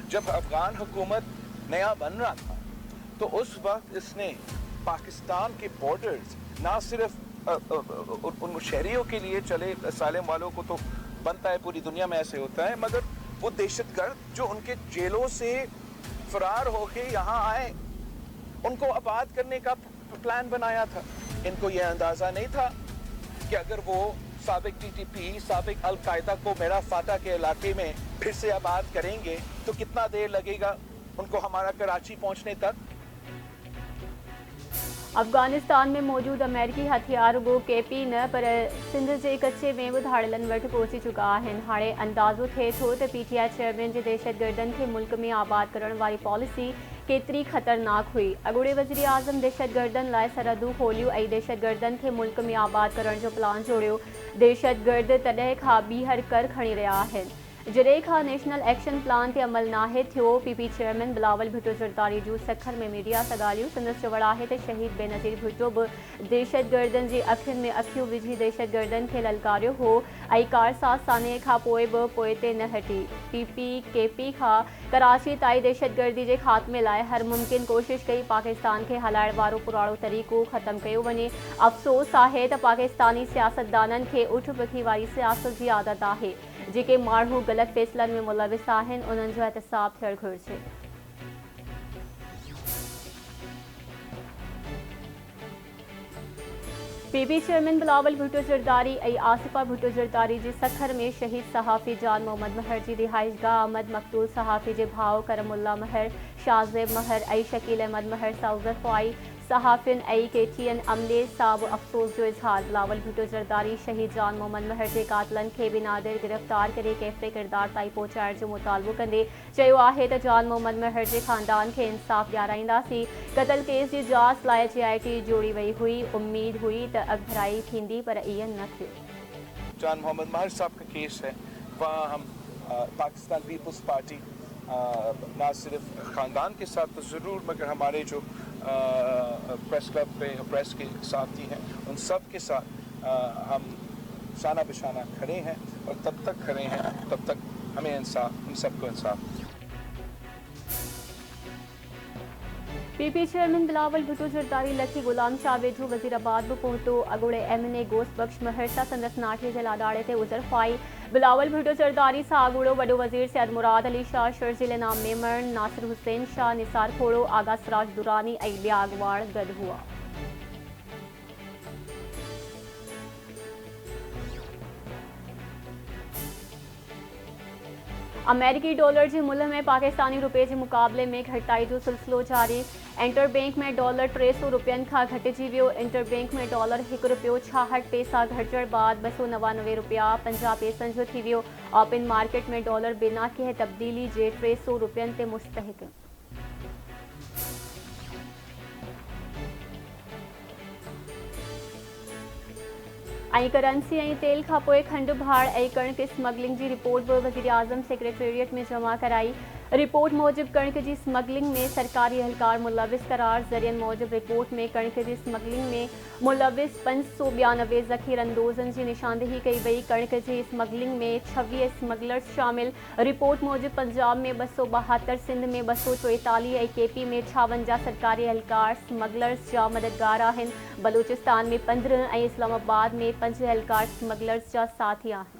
जब अफगान हुकूमत नया बन रहा था तो उस वक्त इसने पाकिस्तान के बॉर्डर्स ना सिर्फ उन शहरियों के लिए चले, सालेम वालों को तो बनता है, पूरी दुनिया में ऐसे होता है, मगर वो दहशतगर्द जो उनके जेलों से फरार होके यहाँ आए उनको आबाद करने का प्लान बनाया था। इनको यह अंदाजा नहीं था कि अगर वो साबिक टीटीपी, साबिक अल-कायदा को मेरा फाटा के इलाके में फिर से आबाद करेंगे तो कितना देर लगेगा उनको हमारा कराची पहुंचने तक। अफगानिस्तान में मौजूद अमेरिकी हथियार वो केपी न पर सिंध जे कच्चे में बि धाड़ियलनि वटि पहुची चुका आहिनि। हाणे अंदाज़ो थिए थो त पीटीआई चेयरमैन जे दहशतगर्दनि खे मुल्क में आबाद करण वारी पॉलिसी केतिरी ख़तरनाक हुई। अॻूणे वज़ीर आज़म दहशतगर्दनि लाइ सरहदूं खोलियूं ऐं दहशतगर्दनि खे मुल्क में आबाद करण जो प्लान जोड़ियो। दहशतगर्द तॾहिं खां ॿीहर कर खणी रहिया आहिनि जॾहिं खां नेशनल एक्शन प्लान ते अमल नाहे थियो। पीपी चेयरमैन बिलावल भुट्टो ज़रदारी जूं सखर में मीडिया सां ॻाल्हियूं। संदसि चवणु आहे त शहीद बेनज़ीर भुट्टो बि दहशतगर्दनि जी अखियुनि में अखियूं विझी दहशतगर्दनि खे ललकारियो हो ऐं कारसाज़ साने खां पोइ बि पोइ ते न हटी। पीपी केपी खां कराची ताईं दहशतगर्दी जे ख़ात्मे लाइ हर मुमकिन कोशिश कई पाकिस्तान खे हलाइण वारो पुराणो तरीक़ो ख़तमु कयो वञे। अफ़सोस आहे त पाकिस्तानी सियासतदाननि खे उठ पखी वारी सियासत जी आदत आहे। जेके माण्हू ग़लति फ़ैसिलनि में मुलविस आहिनि उन्हनि जो एहतिसाब थियणु घुरिजे। पीपी चेयरमैन बिलावल भुट्टो ज़रदारी ऐं आसिफा भुट्टो ज़रदारी जी सखर में शहीद सहाफ़ी जान मोहम्मद महर जी रिहाइशगाह अहमद मक़तूल सहाफ़ी जे भाउ करमुल्ला महर, शाज़ेब महर ऐं शकील अहमद महर साउज़रफ़ाई सहाफ़ियुनि ऐं केटीएन अमले सां बि अफ़सोस जो इज़हार। बिलावल भुट्टो ज़रदारी शहीद जान मोहम्मद महर जे क़ातिलनि खे बिनादिर गिरफ़्तार करे कैफ़े किरदार ताईं पहुचाइण जो मुतालबो कंदे चयो आहे त जान मोहम्मद महर जे ख़ानदान खे इंसाफ़ ॾियाराईंदासीं। क़त्ल केस जी जाच लाइ JIT जोड़ी वई हुई। उम्मीद हुई त अॻभराई थींदी पर इहो न थियो। जान मोहम्मद महर साहब का केस है, वहाँ हम पाकिस्तान पीपल्स पार्टी ना सिर्फ ख़ानदान के साथ तो ज़रूर मगर हमारे जो प्रेस क्लब पे प्रेस के साथी हैं उन सब के साथ हम शाना बिशाना खड़े हैं और तब तक खड़े हैं तब तक हमें इंसाफ, हम सबको इंसाफ। पीपी चेयरमैन बिलावल भुट्टो ज़रदारी लखी गुलाम शाह वेझो वज़ीराबाद बि पहुतो। अॻूणे MNA गोस बख्श महर सां संदसि नाठीअ जे लाॾाणे ते उज़रफ़ आई। बिलावल भुट्टो ज़रदारी सां अॻूणो वॾो वज़ीर सैयद मुराद अली शाह, शर्जील इनाम मेमण, नासिर हुसैन शाह, निसार खोड़ो, आगा सिराज दुरानी ऐं ॿिया अॻवान गॾु हुआ। अमेरिकी डॉलर जे मुल्ह में पाकिस्तानी रुपए जे मुक़ाबले में घटिताई जो सिलसिलो जारी। इंटरबैंक में डॉलर 300 रुपयनि खां घटिजी वियो। इंटरबैंक में डॉलर 1 रुपयो 66 पैसा घटिजण बाद 299 रुपया 50 पैसनि जो थी वियो। ओपन मार्केट में डॉलर बिना कंहिं तब्दीली जे 300 रुपयनि ते मुस्तहिक। ऐं करंसी ऐं तेल खां पोइ खंडु भाड़ ऐं कणिक स्मगलिंग जी रिपोर्ट बि वज़ीर आज़म सेक्रेटेरिएट में जमा कराई। रिपोर्ट मूजिबि कणिक जी स्मगलिंग में सरकारी अहलकार मुलविस करार। ज़रियनि मूजिबि रिपोर्ट में कणिक जी स्मगलिंग में मुलविस 592 ज़ख़ीरंदोज़नि जी निशानदेही कई वई। कणिक जी स्मगलिंग में 26 स्मगलर्स शामिल। रिपोर्ट मूजिबि पंजाब में 272, सिंध में 244 ऐं KP में 56 सरकारी अहलकार स्मगलर्स जा मददगार आहिनि। बलूचिस्तान में 15 ऐं इस्लामाबाद में 5 अहलकार स्मगलर्स जा साथी आहिनि।